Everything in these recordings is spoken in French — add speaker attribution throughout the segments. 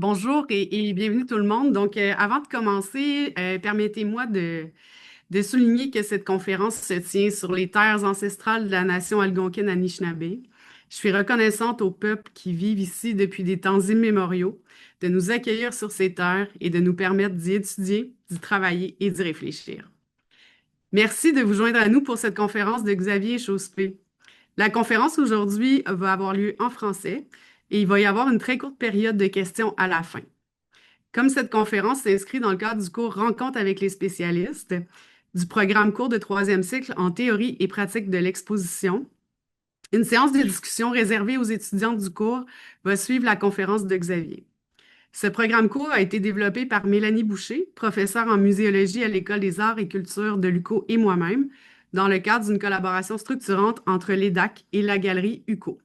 Speaker 1: Bonjour et bienvenue tout le monde. Avant de commencer, permettez-moi de souligner que cette conférence se tient sur les terres ancestrales de la nation algonquine Anishinaabe. Je suis reconnaissante aux peuples qui vivent ici depuis des temps immémoriaux de nous accueillir sur ces terres et de nous permettre d'y étudier, d'y travailler et d'y réfléchir. Merci de vous joindre à nous pour cette conférence de Xavier Chauspé. La conférence aujourd'hui va avoir lieu en français et il va y avoir une très courte période de questions à la fin. Comme cette conférence s'inscrit dans le cadre du cours Rencontre avec les spécialistes du programme cours de troisième cycle en théorie et pratique de l'exposition, une séance de discussion réservée aux étudiants du cours va suivre la conférence de Xavier. Ce programme court a été développé par Mélanie Boucher, professeure en muséologie à l'École des arts et cultures de l'UQO et moi-même, dans le cadre d'une collaboration structurante entre l'EDAC et la Galerie UQO.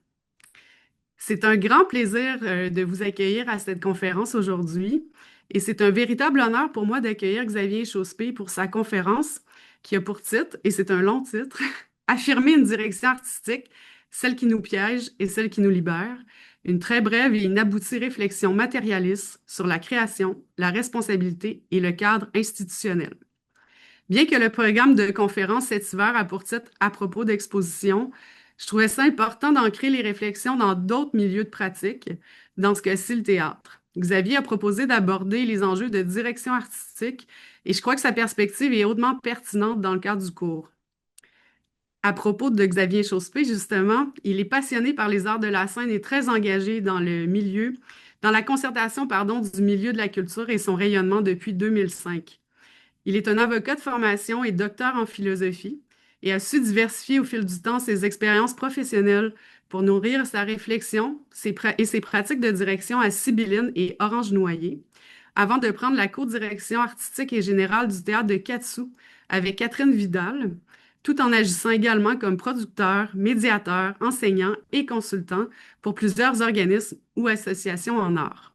Speaker 1: C'est un grand plaisir de vous accueillir à cette conférence aujourd'hui et c'est un véritable honneur pour moi d'accueillir Xavier Chauspé pour sa conférence qui a pour titre, et c'est un long titre, Affirmer une direction artistique, celle qui nous piège et celle qui nous libère, une très brève et inaboutie réflexion matérialiste sur la création, la responsabilité et le cadre institutionnel. Bien que le programme de conférence cet hiver a pour titre À propos d'exposition, je trouvais ça important d'ancrer les réflexions dans d'autres milieux de pratique, dans ce cas-ci le théâtre. Xavier a proposé d'aborder les enjeux de direction artistique et je crois que sa perspective est hautement pertinente dans le cadre du cours. À propos de Xavier Chauspé, justement, il est passionné par les arts de la scène et très engagé dans le milieu, dans la concertation, pardon, du milieu de la culture et son rayonnement depuis 2005. Il est un avocat de formation et docteur en philosophie et a su diversifier au fil du temps ses expériences professionnelles pour nourrir sa réflexion et ses pratiques de direction à Sibylline et Orange Noyer, avant de prendre la co-direction artistique et générale du théâtre de Katsu avec Catherine Vidal, tout en agissant également comme producteur, médiateur, enseignant et consultant pour plusieurs organismes ou associations en art.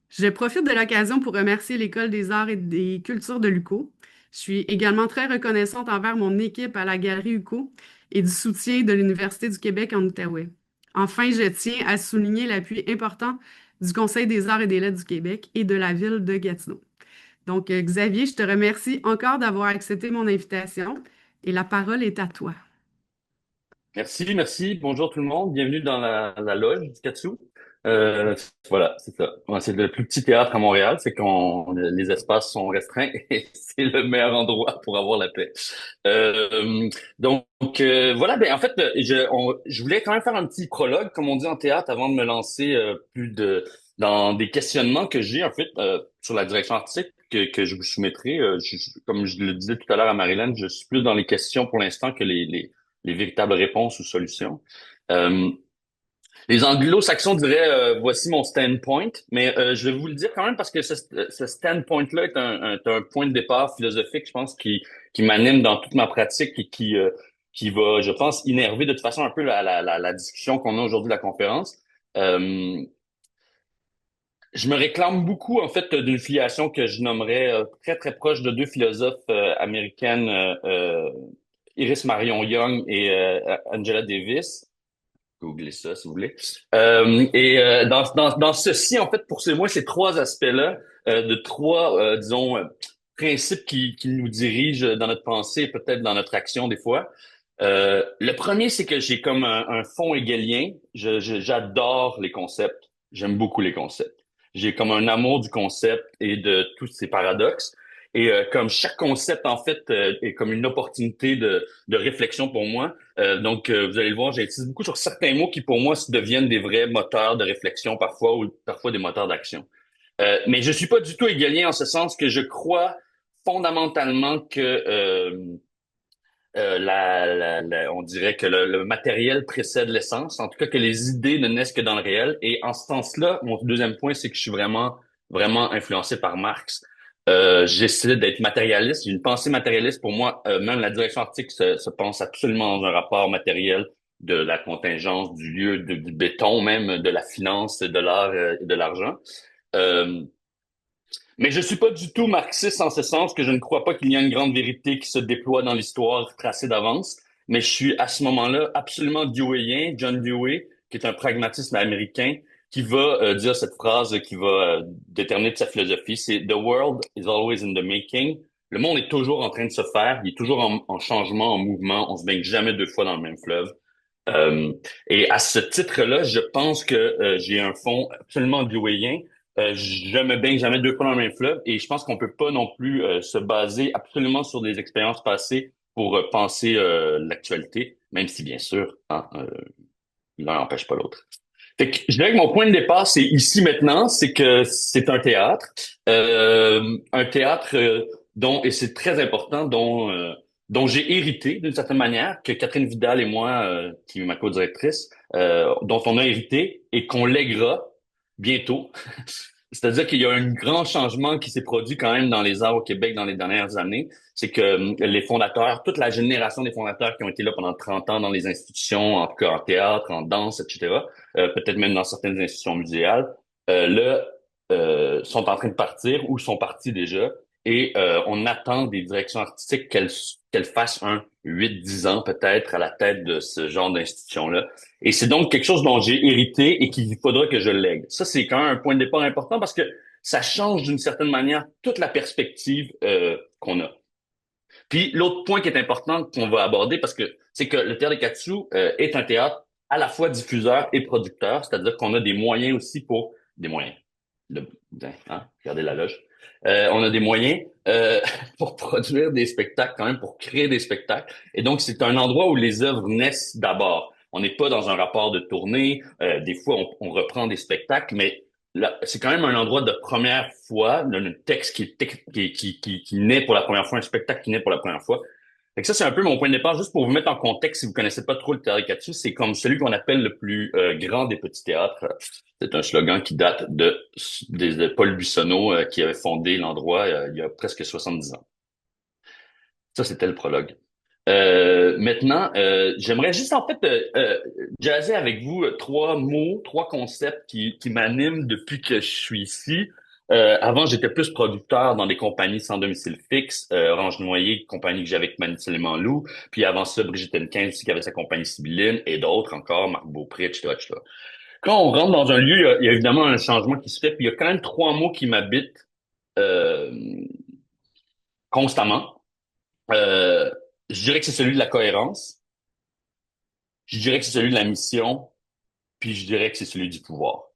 Speaker 1: Je profite de l'occasion pour remercier l'École des arts et des cultures de l'UQO. Je suis également très reconnaissante envers mon équipe à la Galerie UQO et du soutien de l'Université du Québec en Outaouais. Enfin, je tiens à souligner l'appui important du Conseil des arts et des lettres du Québec et de la ville de Gatineau. Xavier, je te remercie encore d'avoir accepté mon invitation et la parole est à toi.
Speaker 2: Merci, merci. Bonjour tout le monde. Bienvenue dans la loge du Katsu. Euh, voilà, c'est ça. Ouais, c'est le plus petit théâtre à Montréal. C'est qu'on les espaces sont restreints et c'est le meilleur endroit pour avoir la paix. Euh, voilà. Ben en fait, je voulais quand même faire un petit prologue, comme on dit en théâtre, avant de me lancer dans des questionnements que j'ai en fait sur la direction artistique que je vous soumettrai. Comme je le disais tout à l'heure à Marilyn, je suis plus dans les questions pour l'instant que les véritables réponses ou solutions. Euh, les anglo-saxons diraient voici mon standpoint, mais je vais vous le dire quand même parce que ce standpoint-là est un point de départ philosophique, je pense, qui m'anime dans toute ma pratique et qui va, je pense, innerver de toute façon un peu la discussion qu'on a aujourd'hui de la conférence. Euh, je me réclame beaucoup, en fait, d'une filiation que je nommerais très, très proche de deux philosophes américaines, Iris Marion Young et Angela Davis. Googlez ça si vous voulez. Dans ceci, en fait, pour moi, ces trois aspects-là, de trois, disons, principes qui nous dirigent dans notre pensée et peut-être dans notre action des fois. Le premier, c'est que j'ai comme un fond hegelien. J'adore les concepts. J'aime beaucoup les concepts. J'ai comme un amour du concept et de tous ces paradoxes. Et comme chaque concept, en fait, est comme une opportunité de réflexion pour moi. Vous allez le voir, j'insiste beaucoup sur certains mots qui, pour moi, deviennent des vrais moteurs de réflexion parfois ou parfois des moteurs d'action. Mais je suis pas du tout hegelien en ce sens que je crois fondamentalement que on dirait que le matériel précède l'essence, en tout cas que les idées ne naissent que dans le réel. Et en ce sens-là, mon deuxième point, c'est que je suis vraiment, vraiment influencé par Marx. J'essaie d'être matérialiste. J'ai une pensée matérialiste. Pour moi, même la direction artistique se pense absolument dans un rapport matériel de la contingence, du lieu, du béton même, de la finance, de l'art et de l'argent. Euh, mais je suis pas du tout marxiste en ce sens que je ne crois pas qu'il y a une grande vérité qui se déploie dans l'histoire tracée d'avance. Mais je suis à ce moment-là absolument deweyien, John Dewey, qui est un pragmatisme américain, qui va dire cette phrase qui va déterminer sa philosophie. C'est The world is always in the making. Le monde est toujours en train de se faire, il est toujours en changement, en mouvement. On se baigne jamais deux fois dans le même fleuve. Euh, et à ce titre-là, je pense que j'ai un fond absolument orgueilleux. Je me baigne jamais deux fois dans le même fleuve et je pense qu'on peut pas non plus se baser absolument sur des expériences passées pour penser l'actualité, même si bien sûr, hein, l'un n'empêche pas l'autre. Fait que je dirais que mon point de départ, c'est ici maintenant, c'est que c'est un théâtre dont, et c'est très important, dont j'ai hérité d'une certaine manière, que Catherine Vidal et moi, qui est ma co-directrice, dont on a hérité et qu'on lèguera bientôt. C'est-à-dire qu'il y a un grand changement qui s'est produit quand même dans les arts au Québec dans les dernières années. C'est que les fondateurs, toute la génération des fondateurs qui ont été là pendant 30 ans dans les institutions, en tout cas en théâtre, en danse, etc., peut-être même dans certaines institutions muséales, là, sont en train de partir ou sont partis déjà. Et on attend des directions artistiques qu'elles fassent un 8-10 ans peut-être à la tête de ce genre d'institution-là. Et c'est donc quelque chose dont j'ai hérité et qu'il faudra que je lègue. Ça, c'est quand même un point de départ important parce que ça change d'une certaine manière toute la perspective qu'on a. Puis l'autre point qui est important qu'on va aborder, parce que c'est que le Théâtre des Katsu est un théâtre à la fois diffuseur et producteur, c'est-à-dire qu'on a des moyens aussi pour des moyens. De, hein, regardez la loge. On a des moyens pour produire des spectacles, quand même, pour créer des spectacles. Et donc, c'est un endroit où les œuvres naissent d'abord. On n'est pas dans un rapport de tournée. Des fois, on reprend des spectacles, mais là, c'est quand même un endroit de première fois, un texte qui naît pour la première fois, un spectacle qui naît pour la première fois. Fait que ça, c'est un peu mon point de départ, juste pour vous mettre en contexte, si vous connaissez pas trop le théâtre Katsu, c'est comme celui qu'on appelle le plus grand des petits théâtres. C'est un slogan qui date de Paul Buissonneau, qui avait fondé l'endroit il y a presque 70 ans. Ça, c'était le prologue. Maintenant, j'aimerais juste en fait jazzer avec vous trois mots, trois concepts qui m'animent depuis que je suis ici. Avant, j'étais plus producteur dans des compagnies sans domicile fixe, Orange Noyer, compagnie que j'avais avec Manu Loup, puis avant ça, Brigitte Hennequin aussi qui avait sa compagnie Sibylline, et d'autres encore, Marc Beaupré, etc., etc. Quand on rentre dans un lieu, il y a évidemment un changement qui se fait, puis il y a quand même trois mots qui m'habitent euh, constamment. Euh, je dirais que c'est celui de la cohérence. Je dirais que c'est celui de la mission, puis je dirais que c'est celui du pouvoir.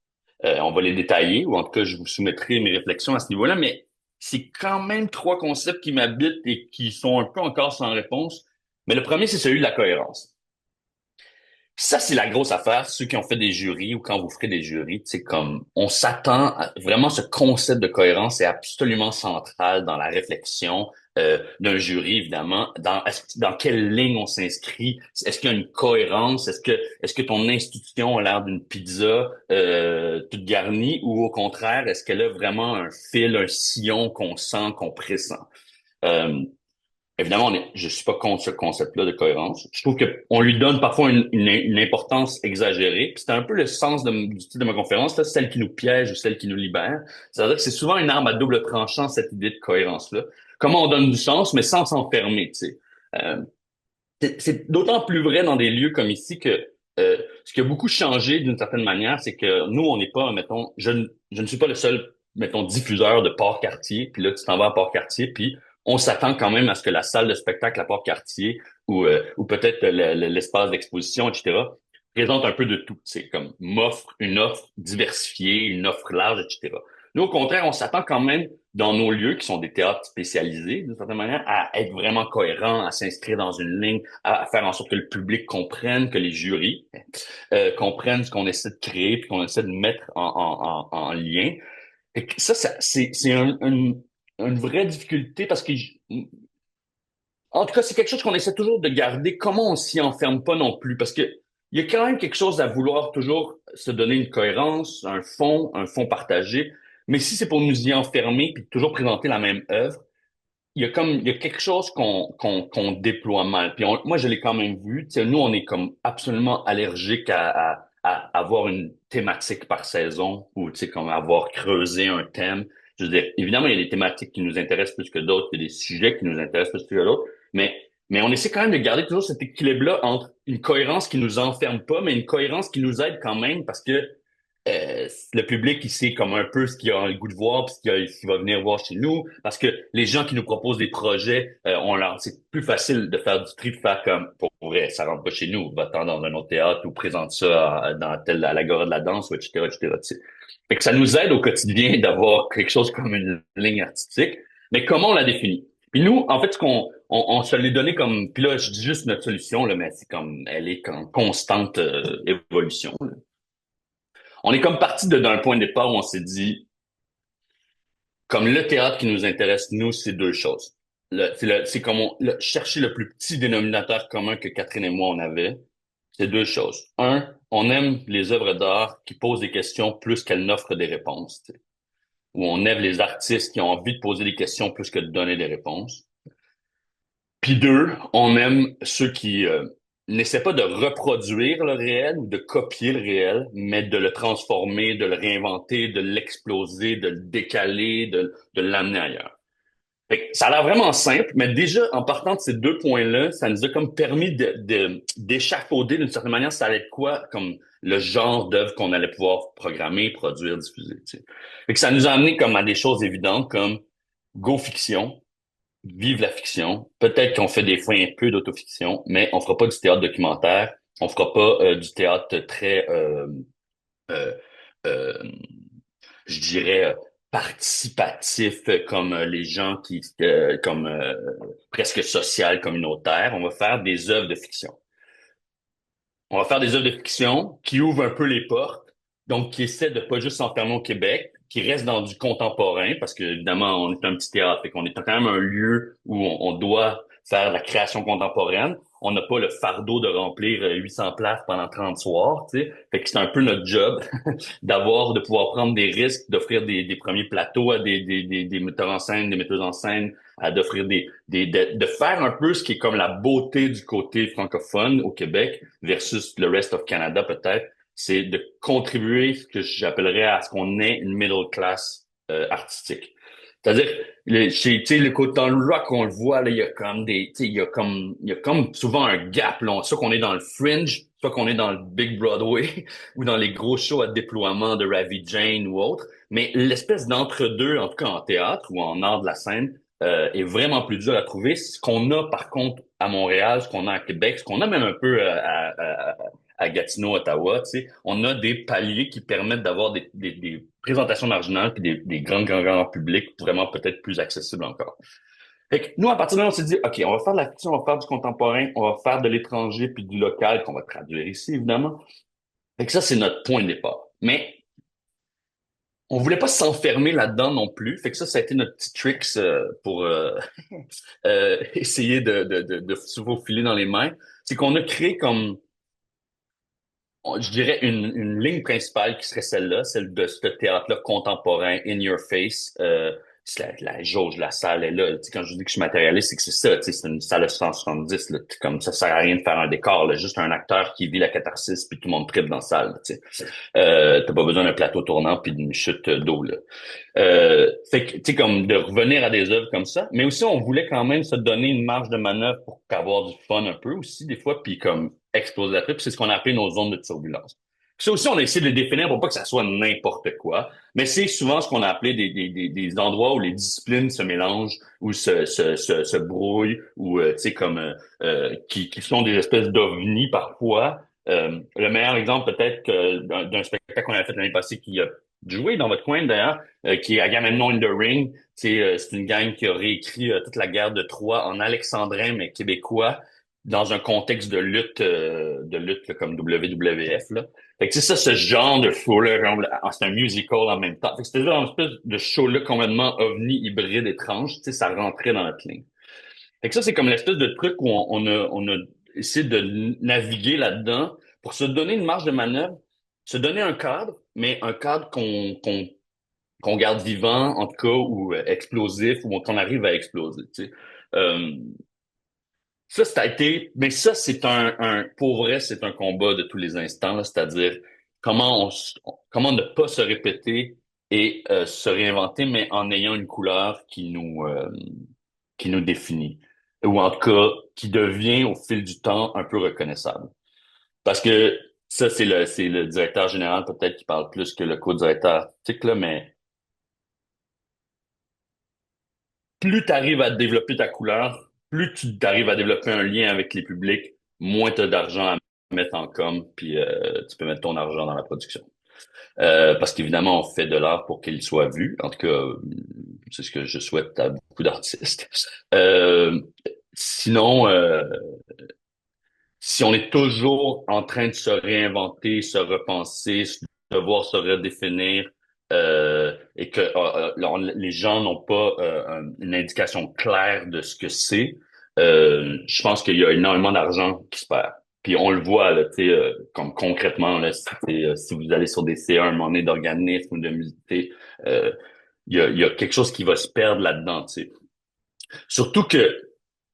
Speaker 2: On va les détailler, ou en tout cas, je vous soumettrai mes réflexions à ce niveau-là, mais c'est quand même trois concepts qui m'habitent et qui sont un peu encore sans réponse. Mais le premier, c'est celui de la cohérence. Ça, c'est la grosse affaire. Ceux qui ont fait des jurys ou quand vous ferez des jurys, c'est comme on s'attend à vraiment ce concept de cohérence est absolument central dans la réflexion d'un jury, évidemment. Dans quelle ligne on s'inscrit? Est-ce qu'il y a une cohérence? Est-ce que ton institution a l'air d'une pizza toute garnie ou au contraire, est-ce qu'elle a vraiment un fil, un sillon qu'on sent, qu'on pressent? Euh, Évidemment, je suis pas contre ce concept-là de cohérence. Je trouve que on lui donne parfois une importance exagérée. Puis c'est un peu le sens du titre de ma conférence, là, celle qui nous piège ou celle qui nous libère. C'est-à-dire que c'est souvent une arme à double tranchant, cette idée de cohérence-là. Comment on donne du sens, mais sans s'enfermer, tu sais. Euh, c'est d'autant plus vrai dans des lieux comme ici que ce qui a beaucoup changé d'une certaine manière, c'est que nous, on n'est pas, mettons, je ne suis pas le seul, mettons, diffuseur de Port-Cartier, puis là, tu t'en vas à Port-Cartier, puis on s'attend quand même à ce que la salle de spectacle à Port-Cartier ou peut-être l'espace d'exposition, etc., présente un peu de tout, c'est comme m'offre une offre diversifiée, une offre large, etc. Nous, au contraire, on s'attend quand même dans nos lieux, qui sont des théâtres spécialisés, d'une certaine manière, à être vraiment cohérents, à s'inscrire dans une ligne, à faire en sorte que le public comprenne, que les jurys comprennent ce qu'on essaie de créer, puis qu'on essaie de mettre en lien. Et que ça c'est une vraie difficulté parce que, en tout cas, c'est quelque chose qu'on essaie toujours de garder. Comment on s'y enferme pas non plus? Parce que il y a quand même quelque chose à vouloir toujours se donner une cohérence, un fond partagé. Mais si c'est pour nous y enfermer puis toujours présenter la même œuvre, il y a quelque chose qu'on déploie mal. Puis moi, je l'ai quand même vu. Tu sais, nous, on est comme absolument allergique à avoir une thématique par saison ou, tu sais, comme avoir creusé un thème. Je veux dire, évidemment, il y a des thématiques qui nous intéressent plus que d'autres, il y a des sujets qui nous intéressent plus que d'autres, mais on essaie quand même de garder toujours cet équilibre-là entre une cohérence qui nous enferme pas, mais une cohérence qui nous aide quand même parce que le public, il sait comme un peu ce qu'il a le goût de voir, puis ce qu'il va venir voir chez nous, parce que les gens qui nous proposent des projets, c'est plus facile de faire du tri, de faire comme, pour vrai, ça rentre pas chez nous, va-t'en dans un autre théâtre ou présente ça à l'Agora de la danse, ou etc., etc., tu sais. Fait que ça nous aide au quotidien d'avoir quelque chose comme une ligne artistique, mais comment on la définit? Puis nous, en fait, on se l'est donné comme, puis là, je dis juste notre solution, là, mais c'est comme, elle est en constante évolution. On est comme parti d'un point de départ où on s'est dit, comme le théâtre qui nous intéresse, nous, c'est deux choses. C'est comme chercher le plus petit dénominateur commun que Catherine et moi, on avait. C'est deux choses. Un, on aime les œuvres d'art qui posent des questions plus qu'elles n'offrent des réponses, tu sais. Où on aime les artistes qui ont envie de poser des questions plus que de donner des réponses. Puis deux, on aime ceux qui n'essaient pas de reproduire le réel ou de copier le réel, mais de le transformer, de le réinventer, de l'exploser, de le décaler, de l'amener ailleurs. Fait que ça a l'air vraiment simple, mais déjà, en partant de ces deux points-là, ça nous a comme permis d'échafauder d'une certaine manière, ça allait être quoi comme le genre d'œuvre qu'on allait pouvoir programmer, produire, diffuser, tu sais. Fait que ça nous a amené comme à des choses évidentes comme Go Fiction, vive la fiction. Peut-être qu'on fait des fois un peu d'autofiction, mais on fera pas du théâtre documentaire. On fera pas du théâtre très, euh, euh, je dirais, participatif comme les gens comme presque social, communautaire. On va faire des œuvres de fiction. On va faire des œuvres de fiction qui ouvrent un peu les portes, donc qui essaient de pas juste s'enfermer au Québec, qui restent dans du contemporain, parce que évidemment, on est un petit théâtre, fait qu'on est quand même un lieu où on doit faire de la création contemporaine. On n'a pas le fardeau de remplir 800 places pendant 30 soirs, tu sais. Fait que c'est un peu notre job de pouvoir prendre des risques, d'offrir des premiers plateaux à des metteurs en scène, des metteuses en scène, d'offrir de faire un peu ce qui est comme la beauté du côté francophone au Québec versus le rest of Canada peut-être, c'est de contribuer ce que j'appellerais à ce qu'on ait une middle class artistique. C'est-à-dire, tu sais, le côté dans le rock, on le voit, là, il y a comme tu sais, il y a comme souvent un gap, là. Soit qu'on est dans le fringe, soit qu'on est dans le Big Broadway, ou dans les gros shows à déploiement de Ravi Jane ou autre. Mais l'espèce d'entre-deux, en tout cas en théâtre ou en art de la scène, est vraiment plus dur à trouver. Ce qu'on a, par contre, à Montréal, ce qu'on a à Québec, ce qu'on a même un peu à Gatineau, Ottawa, tu sais, on a des paliers qui permettent d'avoir des présentations marginales puis des grands publics vraiment peut-être plus accessibles encore. Fait que nous, à partir de là, on s'est dit, OK, on va faire de la fiction, on va faire du contemporain, on va faire de l'étranger puis du local qu'on va traduire ici, évidemment. Fait que ça, c'est notre point de départ. Mais on voulait pas s'enfermer là-dedans non plus. Fait que ça a été notre petit tricks pour essayer de se faufiler dans les mains. C'est qu'on a créé comme je dirais une ligne principale qui serait celle-là, celle de ce théâtre-là contemporain, in your face. C'est la jauge, la salle est là. Tu sais, quand je dis que je suis matérialiste, c'est que c'est ça. Tu sais, c'est une salle de 170. Là, comme ça sert à rien de faire un décor. Là, juste un acteur qui vit la catharsis puis tout le monde tripe dans la salle. Là, tu sais. T'as pas besoin d'un plateau tournant puis d'une chute d'eau. Là. Fait que, tu sais, comme de revenir à des œuvres comme ça. Mais aussi, on voulait quand même se donner une marge de manœuvre pour avoir du fun un peu aussi des fois, puis comme exploser la trip. C'est ce qu'on a appelé nos zones de turbulence. Ça aussi, on a essayé de les définir pour pas que ça soit n'importe quoi, mais c'est souvent ce qu'on a appelé des endroits où les disciplines se mélangent, où se brouillent, ou tu sais comme qui sont des espèces d'ovnis parfois. Le meilleur exemple peut-être que d'un spectacle qu'on a fait l'année passée qui a joué dans votre coin d'ailleurs, qui est Agamemnon in the Ring. C'est une gang qui a réécrit toute la guerre de Troie en alexandrin mais québécois dans un contexte de lutte là, comme WWF là. Fait que c'est ça, ce genre de show-là, c'est un musical en même temps. Fait que c'était une espèce de show-là complètement ovni, hybride, étrange, tu sais, ça rentrait dans notre ligne. Fait que ça, c'est comme l'espèce de truc où on a essayé de naviguer là-dedans pour se donner une marge de manœuvre, se donner un cadre, mais un cadre qu'on garde vivant, en tout cas, ou explosif, ou qu'on arrive à exploser, tu sais. Euh, ça a été, mais ça, c'est pour vrai, c'est un combat de tous les instants, là, c'est-à-dire comment ne pas se répéter et se réinventer, mais en ayant une couleur qui nous définit, ou en tout cas qui devient au fil du temps un peu reconnaissable. Parce que ça, c'est le directeur général peut-être qui parle plus que le co-directeur artistique, là, mais plus tu arrives à développer ta couleur, plus tu arrives à développer un lien avec les publics, moins tu as d'argent à mettre en com, puis tu peux mettre ton argent dans la production. Parce qu'évidemment, on fait de l'art pour qu'il soit vu. En tout cas, c'est ce que je souhaite à beaucoup d'artistes. Euh, sinon, si on est toujours en train de se réinventer, se repenser, devoir se redéfinir, et que les gens n'ont pas une indication claire de ce que c'est, je pense qu'il y a énormément d'argent qui se perd. Puis on le voit, là, tu sais, comme concrètement, là, si vous allez sur des CA un moment donné d'organisme ou de musée, euh, il y a quelque chose qui va se perdre là-dedans, tu sais. Surtout que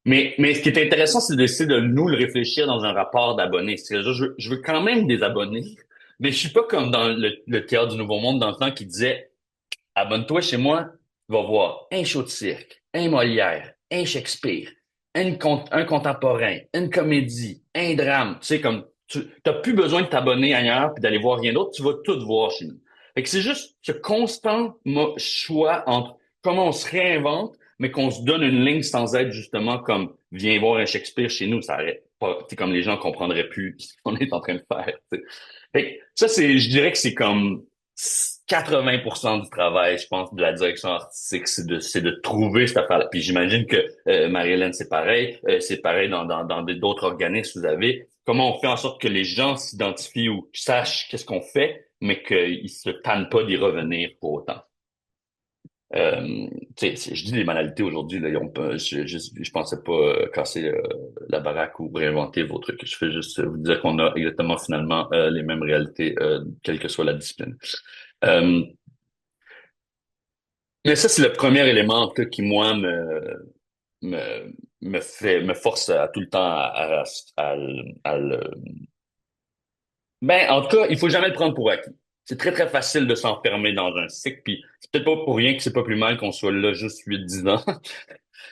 Speaker 2: mais ce qui est intéressant, c'est d'essayer de nous le réfléchir dans un rapport d'abonnés. C'est-à-dire, je veux quand même des abonnés, mais je suis pas comme dans le théâtre du Nouveau Monde dans le temps qui disait, abonne-toi chez moi, tu vas voir un show de cirque, un Molière, un Shakespeare, un contemporain, une comédie, un drame. Tu sais, comme, tu n'as plus besoin de t'abonner ailleurs puis d'aller voir rien d'autre, tu vas tout voir chez nous. Fait que c'est juste ce constant choix entre comment on se réinvente, mais qu'on se donne une ligne sans être justement comme, viens voir un Shakespeare chez nous, ça arrête pas. C'est comme les gens comprendraient plus ce qu'on est en train de faire. Tu sais. Fait que ça, je dirais que c'est comme 80% du travail, je pense, de la direction artistique, c'est de trouver cette affaire-là. Puis j'imagine que Marie-Hélène, c'est pareil dans d'autres organismes. Vous avez comment on fait en sorte que les gens s'identifient ou sachent qu'est-ce qu'on fait, mais qu'ils se tannent pas d'y revenir pour autant. Je dis les banalités aujourd'hui, là, je pensais pas casser la baraque ou réinventer vos trucs. Je fais juste vous dire qu'on a exactement finalement les mêmes réalités, quelle que soit la discipline. Euh, mais ça, c'est le premier élément en tout cas, qui, moi, me, me force à tout le temps à le... Ben, en tout cas, il faut jamais le prendre pour acquis. C'est très, très facile de s'enfermer dans un cycle, puis c'est peut-être pas pour rien que c'est pas plus mal qu'on soit là juste 8 10 ans.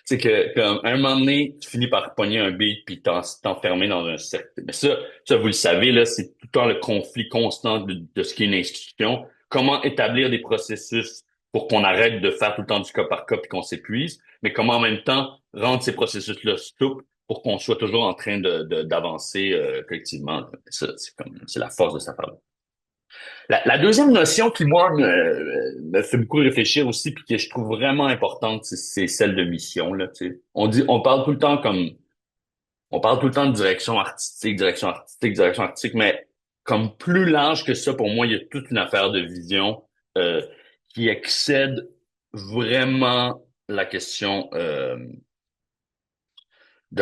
Speaker 2: C'est que, comme, un moment donné, tu finis par pogner un beat puis t'enfermer dans un cercle. Mais ça, vous le savez, là, c'est tout le temps le conflit constant de ce qui est une institution. Comment établir des processus pour qu'on arrête de faire tout le temps du cas par cas puis qu'on s'épuise, mais comment en même temps rendre ces processus-là souples pour qu'on soit toujours en train d'avancer collectivement. Ça, c'est la force de sa part. La deuxième notion qui, moi, me fait beaucoup réfléchir aussi, puis que je trouve vraiment importante, c'est celle de mission, là, tu sais. On parle tout le temps on parle tout le temps de direction artistique, direction artistique, direction artistique, mais comme plus large que ça, pour moi, il y a toute une affaire de vision, qui excède vraiment la question, de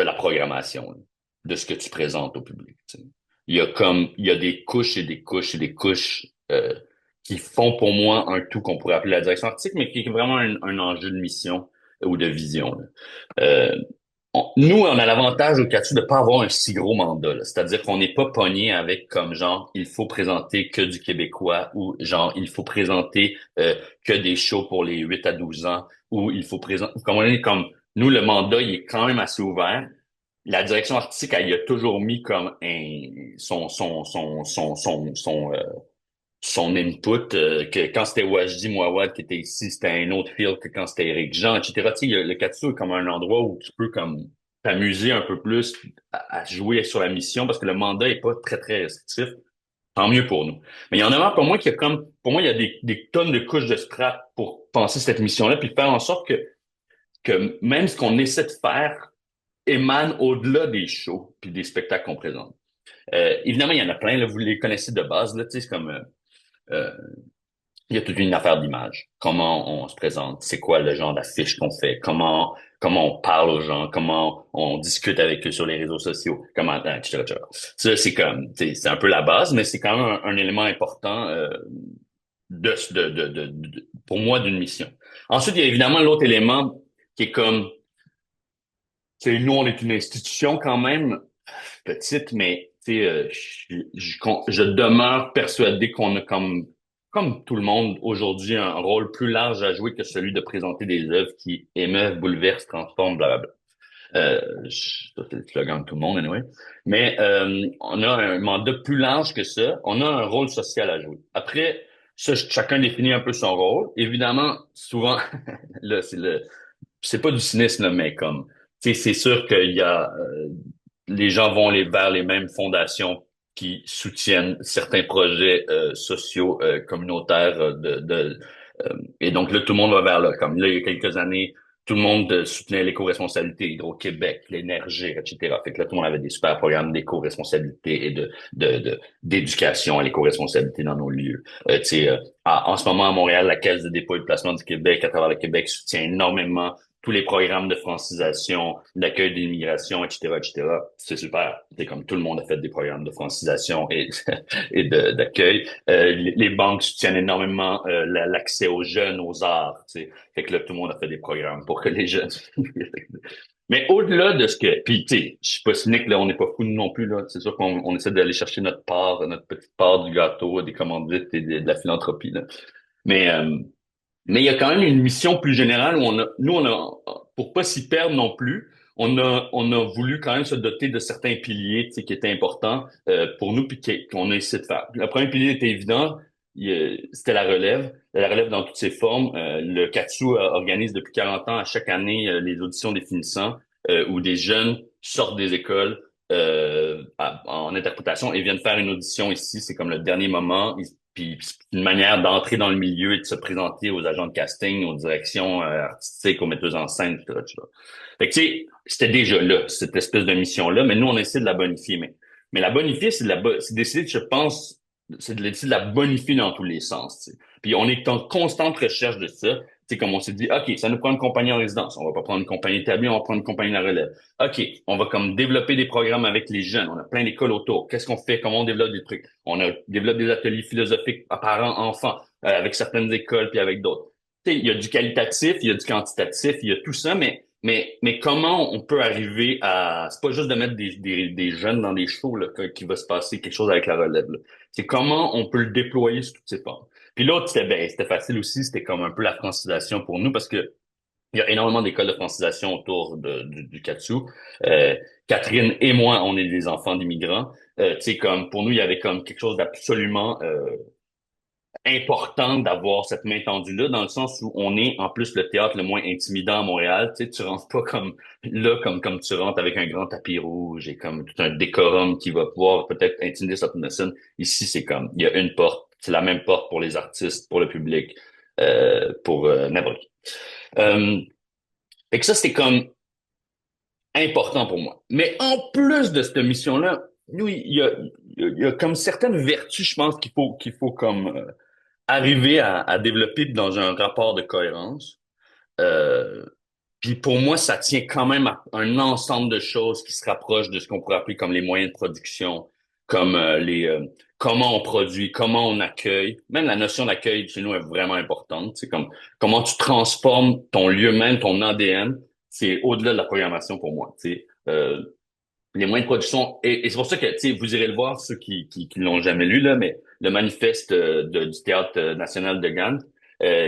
Speaker 2: la programmation, là, de ce que tu présentes au public, tu sais. Il y a des couches et des couches et des couches qui font pour moi un tout qu'on pourrait appeler la direction artistique, mais qui est vraiment un enjeu de mission ou de vision, là. Nous, on a l'avantage au CATU de pas avoir un si gros mandat, là. C'est-à-dire qu'on n'est pas pogné avec comme genre il faut présenter que du québécois ou genre il faut présenter que des shows pour les 8 à 12 ans ou il faut présenter comme on est comme nous le mandat il est quand même assez ouvert. La direction artistique elle y a toujours mis comme son input, que quand c'était Wajdi Mouawad qui était ici, c'était un autre feel que quand c'était Éric Jean, etc. Tu sais, le Katsu est comme un endroit où tu peux comme t'amuser un peu plus à jouer sur la mission parce que le mandat est pas très, très restrictif. Tant mieux pour nous. Mais il y en a marre pour moi qu'il y a comme, pour moi, il y a des tonnes de couches de strap pour penser cette mission-là puis faire en sorte que même ce qu'on essaie de faire émane au-delà des shows puis des spectacles qu'on présente. Évidemment, il y en a plein, là, vous les connaissez de base, là, tu sais, c'est comme, euh, il y a toute une affaire d'image. Comment on se présente, c'est quoi le genre d'affiche qu'on fait, comment on parle aux gens, comment on discute avec eux sur les réseaux sociaux, comment, etc., etc. Ça, c'est comme, c'est un peu la base, mais c'est quand même un élément important pour moi d'une mission. Ensuite, il y a évidemment l'autre élément qui est comme, nous, on est une institution quand même petite, mais je demeure persuadé qu'on a comme tout le monde aujourd'hui un rôle plus large à jouer que celui de présenter des œuvres qui émeuvent, bouleversent, transforment, blablabla. Ça, c'est le slogan de tout le monde, anyway. Mais on a un mandat plus large que ça. On a un rôle social à jouer. Après, ça, chacun définit un peu son rôle. Évidemment, souvent, là, c'est pas du cynisme, là, mais comme, tu sais, c'est sûr qu'il y a, les gens vont vers les mêmes fondations qui soutiennent certains projets sociaux, communautaires et donc là, tout le monde va vers là. Comme là, il y a quelques années, tout le monde soutenait l'éco-responsabilité, Hydro-Québec, l'énergie, etc. Fait que là, tout le monde avait des super programmes d'éco-responsabilité et d'éducation à l'éco-responsabilité dans nos lieux. Tu sais, en ce moment, à Montréal, la Caisse de dépôt et de placement du Québec, à travers le Québec, soutient énormément tous les programmes de francisation, d'accueil de l'immigration, etc., etc. C'est super. C'est comme tout le monde a fait des programmes de francisation et, d'accueil. Les banques soutiennent énormément l'accès aux jeunes, aux arts. Tu sais. Fait que là, tout le monde a fait des programmes pour que les jeunes... Mais au-delà de ce que... Puis, tu sais, je suis pas cynique, là, on n'est pas fous non plus, là. C'est sûr qu'on essaie d'aller chercher notre part, notre petite part du gâteau, des commandites et de la philanthropie, là. Mais... mais il y a quand même une mission plus générale où pour pas s'y perdre non plus, on a voulu quand même se doter de certains piliers, tu sais, qui étaient importants pour nous puis qu'on a essayé de faire. Le premier pilier était évident, c'était la relève dans toutes ses formes. Le KATSU organise depuis 40 ans à chaque année les auditions des finissants où des jeunes sortent des écoles en interprétation et viennent faire une audition ici. C'est comme le dernier moment. Puis c'est une manière d'entrer dans le milieu et de se présenter aux agents de casting, aux directions artistiques, aux metteuses en scène, etc., etc. Fait que tu sais, c'était déjà là, cette espèce de mission-là, mais nous, on essaie de la bonifier. Mais la bonifier, c'est d'essayer, je pense, c'est de la bonifier dans tous les sens, tu sais. Puis on est en constante recherche de ça. Tu sais, comme on s'est dit, OK, ça nous prend une compagnie en résidence. On va pas prendre une compagnie établie, on va prendre une compagnie de la relève. OK, on va comme développer des programmes avec les jeunes. On a plein d'écoles autour. Qu'est-ce qu'on fait? Comment on développe des trucs? Développe des ateliers philosophiques à parents-enfants avec certaines écoles puis avec d'autres. Tu sais, il y a du qualitatif, il y a du quantitatif, il y a tout ça, mais comment on peut arriver à... C'est pas juste de mettre des jeunes dans des shows là, qu'il va se passer quelque chose avec la relève. Là. C'est comment on peut le déployer sur toutes ces formes. Puis l'autre, c'était facile aussi, c'était comme un peu la francisation pour nous parce que il y a énormément d'écoles de francisation autour du Katsu. Euh, Catherine et moi, on est des enfants d'immigrants. Tu sais, comme pour nous, il y avait comme quelque chose d'absolument important d'avoir cette main tendue-là, dans le sens où on est en plus le théâtre le moins intimidant à Montréal. Tu sais, tu rentres pas comme là, comme tu rentres avec un grand tapis rouge et comme tout un décorum qui va pouvoir peut-être intimider certaines personnes. Ici, c'est comme il y a une porte, c'est la même porte pour les artistes, pour le public, pour n'importe qui. Fait que ça, c'était comme important pour moi. Mais en plus de cette mission-là, nous, il y a comme certaines vertus, je pense, qu'il faut comme arriver à développer dans un rapport de cohérence. Euh, Puis pour moi, ça tient quand même à un ensemble de choses qui se rapprochent de ce qu'on pourrait appeler comme les moyens de production, comme comment on produit, comment on accueille. Même la notion d'accueil chez nous est vraiment importante. C'est comme comment tu transformes ton lieu même, ton ADN. C'est au-delà de la programmation pour moi. Tu sais. Les moyens de production et c'est pour ça que tu sais, vous irez le voir ceux qui l'ont jamais lu là, mais le manifeste du Théâtre national de Gand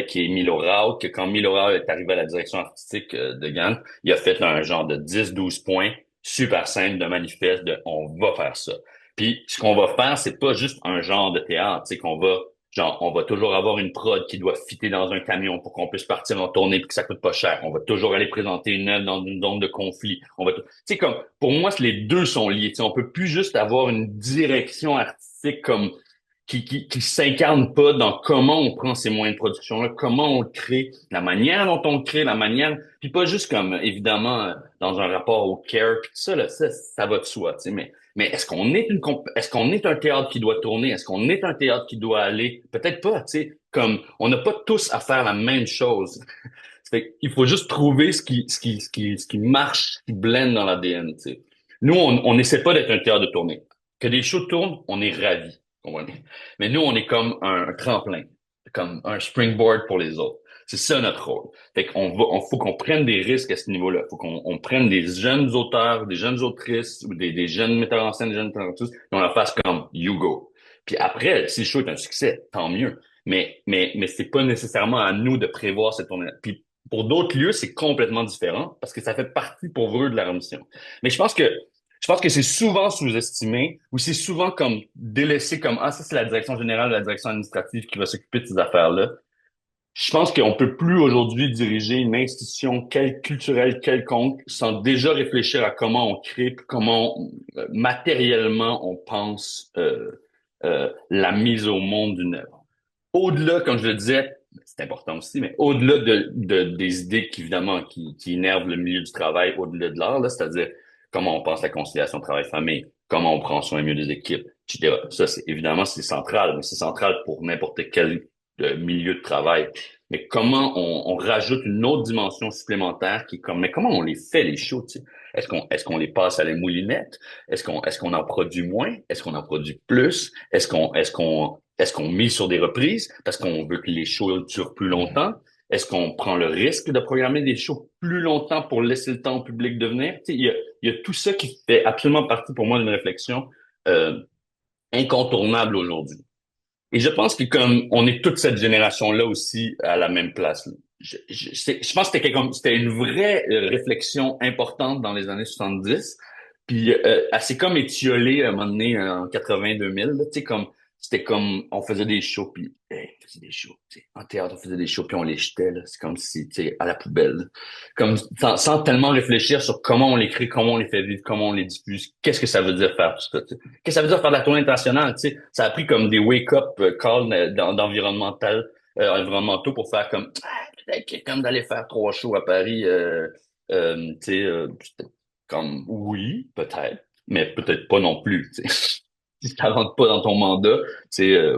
Speaker 2: qui est Milo Rao, que quand Milo Rao est arrivé à la direction artistique de Gand, il a fait un genre de 10-12 points super simple de manifeste de on va faire ça. Puis ce qu'on va faire, c'est pas juste un genre de théâtre, c'est qu'on va genre on va toujours avoir une prod qui doit fitter dans un camion pour qu'on puisse partir en tournée puis que ça coûte pas cher. On va toujours aller présenter une œuvre dans une zone de conflit. Tu sais comme pour moi les deux sont liés. Tu sais, on peut plus juste avoir une direction artistique comme qui s'incarne pas dans comment on prend ces moyens de production-là, comment on le crée, la manière dont on le crée, la manière, puis pas juste comme, évidemment, dans un rapport au care, puis tout ça, là, ça va de soi, tu sais, mais est-ce qu'on est un théâtre qui doit tourner? Est-ce qu'on est un théâtre qui doit aller? Peut-être pas, tu sais, comme, on n'a pas tous à faire la même chose. Il faut juste trouver ce qui marche, ce qui blende dans l'ADN, tu sais. Nous, on n'essaie pas d'être un théâtre de tournée. Que des shows tournent, on est ravis. Comprenez? Mais nous, on est comme un tremplin, comme un springboard pour les autres. C'est ça notre rôle. Fait on faut qu'on prenne des risques à ce niveau-là. Faut qu'on prenne des jeunes auteurs, des jeunes autrices ou des jeunes metteurs en scène, des jeunes metteurs en scène, et on leur fasse comme you go. Puis après, si le show est un succès, tant mieux. Mais c'est pas nécessairement à nous de prévoir cette tournée. Puis Pour d'autres lieux, c'est complètement différent parce que ça fait partie pour eux de leur mission. Mais je pense que c'est souvent sous-estimé ou c'est souvent comme délaissé comme ah ça c'est la direction générale, la direction administrative qui va s'occuper de ces affaires-là. Je pense qu'on peut plus aujourd'hui diriger une institution culturelle quelconque sans déjà réfléchir à comment on crée, puis comment matériellement on pense la mise au monde d'une œuvre. Au-delà, comme je le disais, c'est important aussi, mais au-delà des idées qui, évidemment, qui énervent le milieu du travail, au-delà de l'art, là, c'est-à-dire comment on pense la conciliation travail-famille, comment on prend soin mieux des équipes, etc. Ça, c'est évidemment, c'est central, mais c'est central pour n'importe quel milieu de travail. Mais comment on rajoute une autre dimension supplémentaire qui est comme, mais comment on les fait, les shows, tu sais? Est-ce qu'on les passe à la moulinette? Est-ce qu'on en produit moins? Est-ce qu'on en produit plus? Est-ce qu'on mise sur des reprises parce qu'on veut que les shows durent plus longtemps? Est-ce qu'on prend le risque de programmer des shows plus longtemps pour laisser le temps au public de venir? Tu sais, il y a tout ça qui fait absolument partie pour moi d'une réflexion euh, incontournable aujourd'hui. Et je pense que comme on est toute cette génération-là aussi à la même place, là. Je pense que c'était une vraie réflexion importante dans les années 70. Puis elle s'est comme étiolée à un moment donné en 80-2000. Tu sais, comme c'était comme on faisait des shows puis on faisait des shows. Tu sais, en théâtre, on faisait des shows puis on les jetait là. C'est comme si tu sais à la poubelle. Comme sans tellement réfléchir sur comment on les crée, comment on les fait vivre, comment on les diffuse. Qu'est-ce que ça veut dire faire tout ça? Tu sais? Qu'est-ce que ça veut dire faire de la tournée internationale? Tu sais, ça a pris comme des wake-up calls environnementaux pour faire comme peut-être que comme d'aller faire 3 shows à Paris, tu sais, comme oui, peut-être, mais peut-être pas non plus. Tu sais. Si ça rentre pas dans ton mandat, tu sais,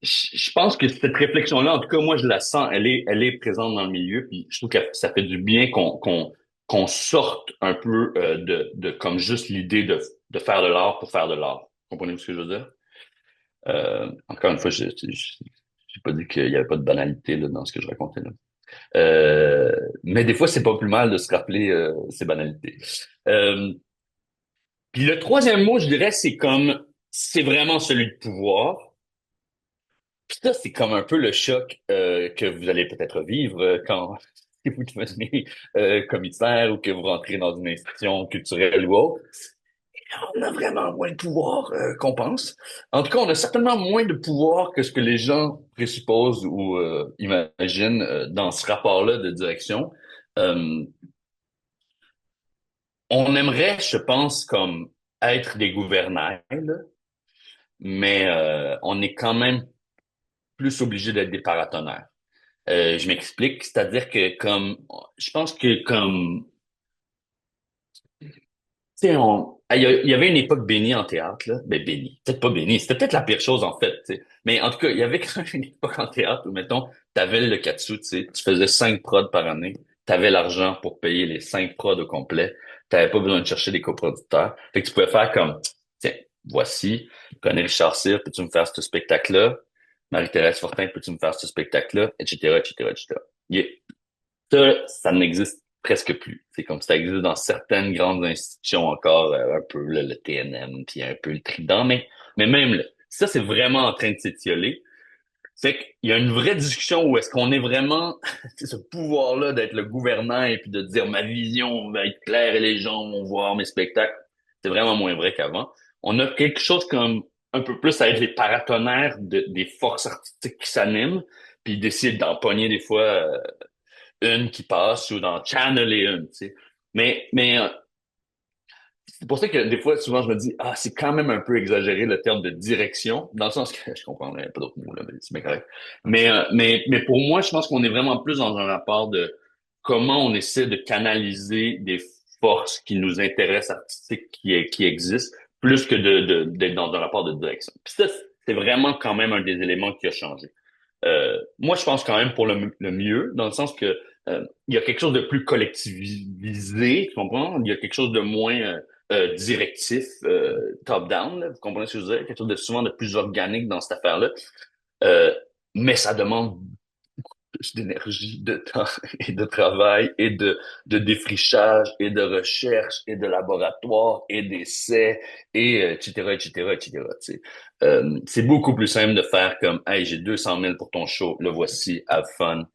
Speaker 2: je pense que cette réflexion-là, en tout cas, moi, je la sens, elle est présente dans le milieu, puis je trouve que ça fait du bien qu'on sorte un peu de comme juste l'idée de faire de l'art pour faire de l'art. Comprenez-vous ce que je veux dire? Encore une fois, j'ai pas dit qu'il y avait pas de banalité là, dans ce que je racontais là. Mais des fois, c'est pas plus mal de se rappeler ces banalités. Euh, Puis le troisième mot, je dirais, c'est vraiment celui de pouvoir. Puis ça, c'est comme un peu le choc que vous allez peut-être vivre quand si vous devenez commissaire ou que vous rentrez dans une institution culturelle ou autre. On a vraiment moins de pouvoir qu'on pense. En tout cas, on a certainement moins de pouvoir que ce que les gens présupposent ou imaginent dans ce rapport-là de direction. Euh, on aimerait, je pense, comme être des gouvernails, là, mais on est quand même plus obligé d'être des paratonnerres. Je m'explique, c'est-à-dire que comme je pense que comme tu sais, il y avait une époque bénie en théâtre, là. Ben, bénie. Peut-être pas bénie. C'était peut-être la pire chose, en fait, tu sais. Mais en tout cas, il y avait quand même une époque en théâtre où, mettons, t'avais le katsu, tu sais. Tu faisais 5 prods par année. T'avais l'argent pour payer les 5 prods au complet. T'avais pas besoin de chercher des coproducteurs. Fait que tu pouvais faire comme, tiens, voici, connais Richard Cyr, peux-tu me faire ce spectacle-là? Marie-Thérèse Fortin, peux-tu me faire ce spectacle-là? Etc., etc., etc. Ça n'existe presque plus. C'est comme ça existe dans certaines grandes institutions encore, un peu là, le TNM, puis un peu le Trident, mais même là, ça, c'est vraiment en train de s'étioler. C'est qu'il y a une vraie discussion où est-ce qu'on est vraiment, tu sais, ce pouvoir-là d'être le gouvernant et puis de dire ma vision va être claire et les gens vont voir mes spectacles. C'est vraiment moins vrai qu'avant. On a quelque chose comme un peu plus à être les paratonnerres des forces artistiques qui s'animent, puis d'essayer d'empoigner des fois une qui passe ou d'en channeler une, tu sais. Mais c'est pour ça que des fois, souvent, je me dis, ah, c'est quand même un peu exagéré le terme de direction, dans le sens que je comprends pas d'autres mots, là, mais c'est bien correct. Mais pour moi, je pense qu'on est vraiment plus dans un rapport de comment on essaie de canaliser des forces qui nous intéressent, artistiques, qui existent, plus que d'être dans un rapport de direction. Puis ça, c'est vraiment quand même un des éléments qui a changé. Moi, je pense quand même pour le mieux, dans le sens que il y a quelque chose de plus collectivisé, tu comprends? Il y a quelque chose de moins directif, top-down, là, vous comprenez ce que je veux dire? Quelque chose de souvent de plus organique dans cette affaire-là. Euh, mais ça demande plus d'énergie, de temps et de travail et de défrichage et de recherche et de laboratoire et d'essais et etc., etc., etc. Tu sais. C'est beaucoup plus simple de faire comme, hey, j'ai 200 000 pour ton show, le voici, have fun.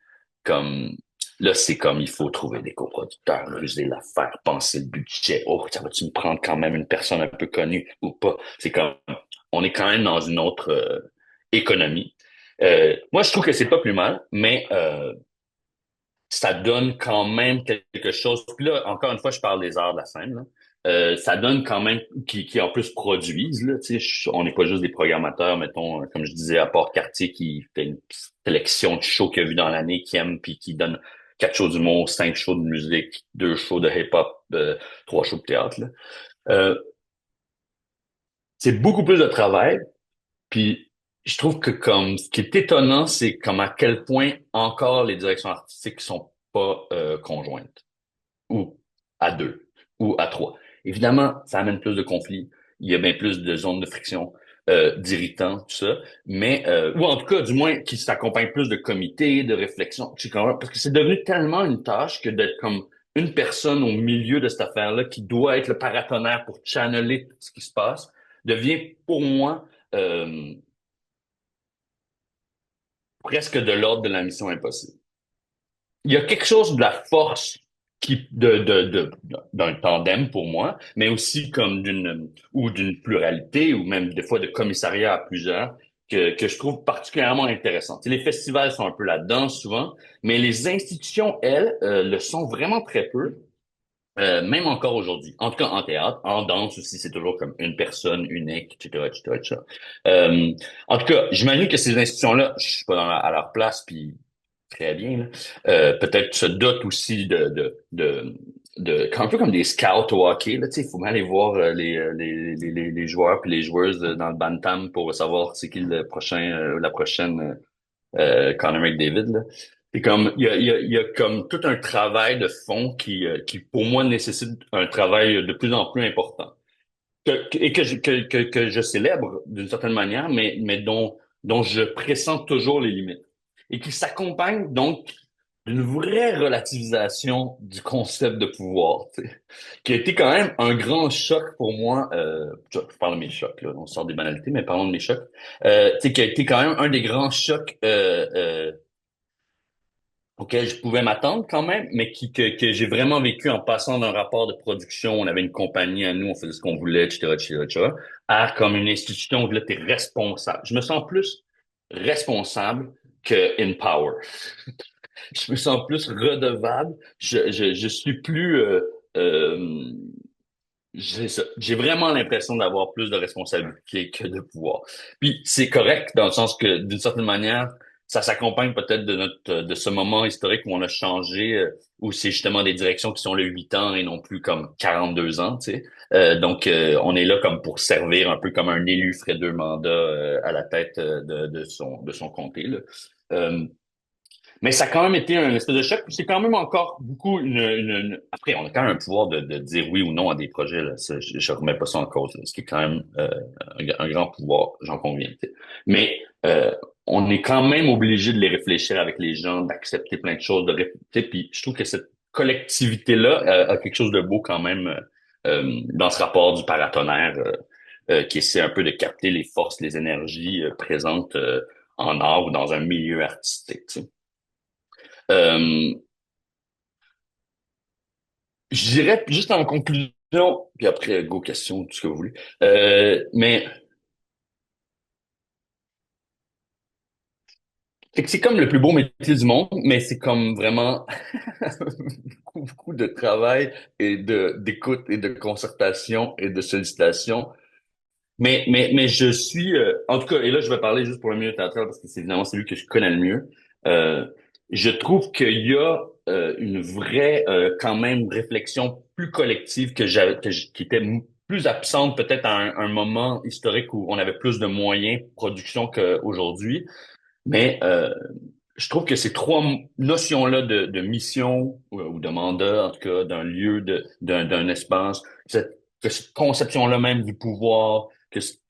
Speaker 2: Comme, Là, c'est comme, il faut trouver des coproducteurs, ruser l'affaire, penser le budget. Oh, ça va-tu me prendre quand même une personne un peu connue ou pas? C'est comme, on est quand même dans une autre économie. Moi, je trouve que c'est pas plus mal, mais ça donne quand même quelque chose. Puis là, encore une fois, je parle des arts de la scène, là. Ça donne quand même qui en plus produisent là. Tu sais, on n'est pas juste des programmateurs, mettons, comme je disais à Port-Cartier qui fait une sélection de shows qu'il a vu dans l'année, qui aime puis qui donne 4 shows d'humour, 5 shows de musique, 2 shows de hip-hop, 3 shows de théâtre. Là. Euh, c'est beaucoup plus de travail. Puis je trouve que comme ce qui est étonnant, c'est comme à quel point encore les directions artistiques sont pas conjointes ou à deux ou à trois. Évidemment, ça amène plus de conflits. Il y a bien plus de zones de friction, d'irritants, tout ça. Mais ou en tout cas, du moins, qui s'accompagne plus de comités, de réflexion. Parce que c'est devenu tellement une tâche que d'être comme une personne au milieu de cette affaire-là qui doit être le paratonnerre pour channeler ce qui se passe devient pour moi presque de l'ordre de la mission impossible. Il y a quelque chose de la force d'un tandem pour moi, mais aussi comme d'une pluralité ou même des fois de commissariat à plusieurs que je trouve particulièrement intéressant. Tu sais, les festivals sont un peu là-dedans souvent, mais les institutions, elles, le sont vraiment très peu. Même encore aujourd'hui. En tout cas, en théâtre, en danse aussi, c'est toujours comme une personne unique, etc., etc., etc. Euh, en tout cas, j'imagine que ces institutions-là, je suis pas à leur place, puis très bien, là, peut-être se dotent aussi un peu comme des scouts au hockey, là, tu sais, il faut bien aller voir les joueurs puis les joueuses dans le bantam pour savoir c'est qui le prochain, la prochaine Connor McDavid, là. C'est comme il y a comme tout un travail de fond qui pour moi nécessite un travail de plus en plus important et que je célèbre d'une certaine manière, mais dont je pressens toujours les limites et qui s'accompagne donc d'une vraie relativisation du concept de pouvoir, tu sais, qui a été quand même un grand choc pour moi. Je parle de mes chocs, là, on sort des banalités, mais parlons de mes chocs. Tu sais, qui a été quand même un des grands chocs auquel je pouvais m'attendre quand même, mais que j'ai vraiment vécu en passant d'un rapport de production, on avait une compagnie à nous, on faisait ce qu'on voulait, etc., etc., etc., à comme une institution où là, t'es responsable. Je me sens plus responsable que in power. Je me sens plus redevable. Je suis plus... j'ai vraiment l'impression d'avoir plus de responsabilité que de pouvoir. Puis c'est correct dans le sens que d'une certaine manière, ça s'accompagne peut-être de ce moment historique où on a changé, où c'est justement des directions qui sont le 8 ans et non plus comme 42 ans, tu sais. Donc on est là comme pour servir un peu comme un élu ferait 2 mandats à la tête de son comté, là. Euh, mais ça a quand même été un espèce de choc. Puis c'est quand même encore beaucoup Après, on a quand même un pouvoir de dire oui ou non à des projets. Là. Ça, je remets pas ça en cause. Là. Ce qui est quand même un grand pouvoir, j'en conviens. Tu sais. Mais on est quand même obligé de les réfléchir avec les gens, d'accepter plein de choses, tu sais. Puis je trouve que cette collectivité-là a quelque chose de beau quand même dans ce rapport du paratonnerre qui essaie un peu de capter les forces, les énergies présentes en art ou dans un milieu artistique. Tu sais. Euh, je dirais juste en conclusion, puis après, go question, tout ce que vous voulez. Mais fait que c'est comme le plus beau métier du monde, mais c'est comme vraiment beaucoup, beaucoup de travail et d'écoute et de concertation et de sollicitation. Mais je suis, en tout cas, et là je vais parler juste pour le milieu théâtral parce que c'est évidemment celui que je connais le mieux. Euh, je trouve qu'il y a une vraie quand même réflexion plus collective qui était plus absente peut-être à un moment historique où on avait plus de moyens de production qu'aujourd'hui. Mais je trouve que ces notions-là de mission ou de mandat, en tout cas d'un lieu, d'un espace, que cette conception-là même du pouvoir,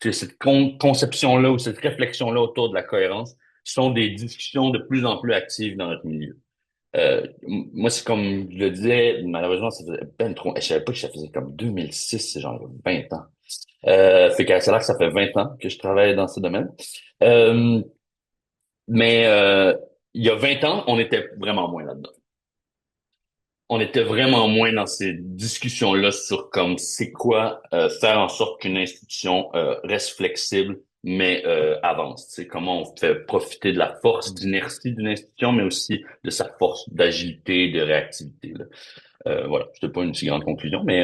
Speaker 2: que cette conception-là ou cette réflexion-là autour de la cohérence sont des discussions de plus en plus actives dans notre milieu. Moi, c'est comme je le disais, malheureusement, ça faisait ben trop. Je savais pas que ça faisait comme 2006, c'est genre 20 ans. Fait que c'est là que ça fait 20 ans que je travaille dans ce domaine. Euh, mais il y a 20 ans, on était vraiment moins là-dedans. on était vraiment moins dans ces discussions-là sur comme c'est quoi faire en sorte qu'une institution reste flexible mais avance. Tu sais, comment on fait profiter de la force d'inertie d'une institution, mais aussi de sa force d'agilité, de réactivité, là. Voilà, c'était pas une si grande conclusion, mais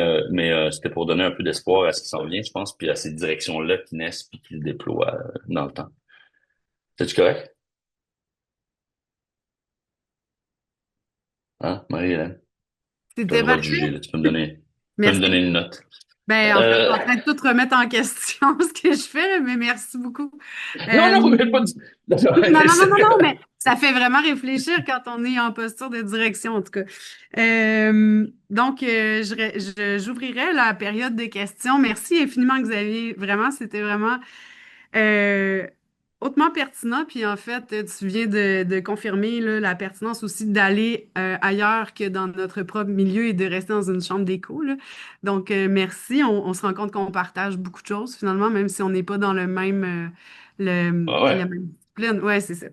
Speaker 2: c'était pour donner un peu d'espoir à ce qui s'en vient, je pense, puis à ces directions-là qui naissent puis qui se déploient dans le temps. C'est-tu correct? Hein, Marie-Hélène? Tu as le
Speaker 1: C'était
Speaker 2: droit de juger,
Speaker 1: parfait.
Speaker 2: là. Tu peux me
Speaker 1: Merci.
Speaker 2: donner une note.
Speaker 1: Ben, en fait, je suis
Speaker 2: Euh,
Speaker 1: en train de tout remettre en question ce que je fais, là, mais merci beaucoup.
Speaker 2: non,
Speaker 1: Euh,
Speaker 2: non, mais pas du... Non,
Speaker 1: non, non, non, non,
Speaker 2: c'est
Speaker 1: non,
Speaker 2: correct.
Speaker 1: mais ça fait vraiment réfléchir quand on est en posture de direction, en tout cas. Donc, j'ouvrirai la période de questions. Merci infiniment, Xavier. Vraiment, c'était vraiment euh, hautement pertinent. Puis, en fait, tu viens de confirmer là, la pertinence aussi d'aller ailleurs que dans notre propre milieu et de rester dans une chambre d'écho, là. Donc, merci. On se rend compte qu'on partage beaucoup de choses, finalement, même si on n'est pas dans le même,
Speaker 2: Ah ouais.
Speaker 1: la même discipline. Ouais, c'est ça.